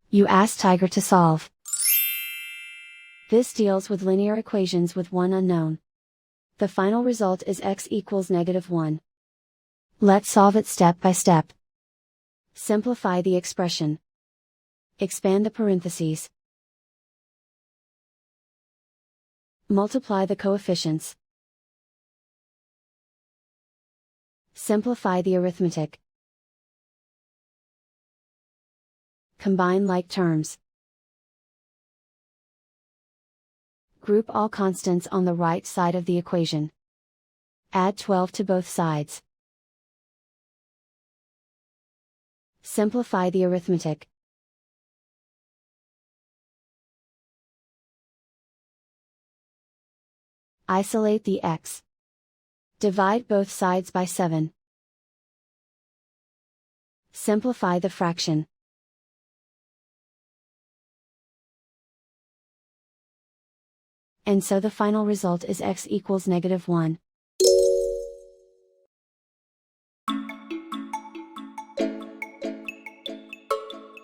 You ask Tiger to solve. This deals with linear equations with one unknown. The final result is x equals -1. Let's solve it step by step. Simplify the expression. Expand the parentheses. Multiply the coefficients. Simplify the arithmetic. Combine like terms. Group all constants on the right side of the equation. Add 12 to both sides. Simplify the arithmetic. Isolate the x. Divide both sides by 7. Simplify the fraction. And so the final result is x equals -1.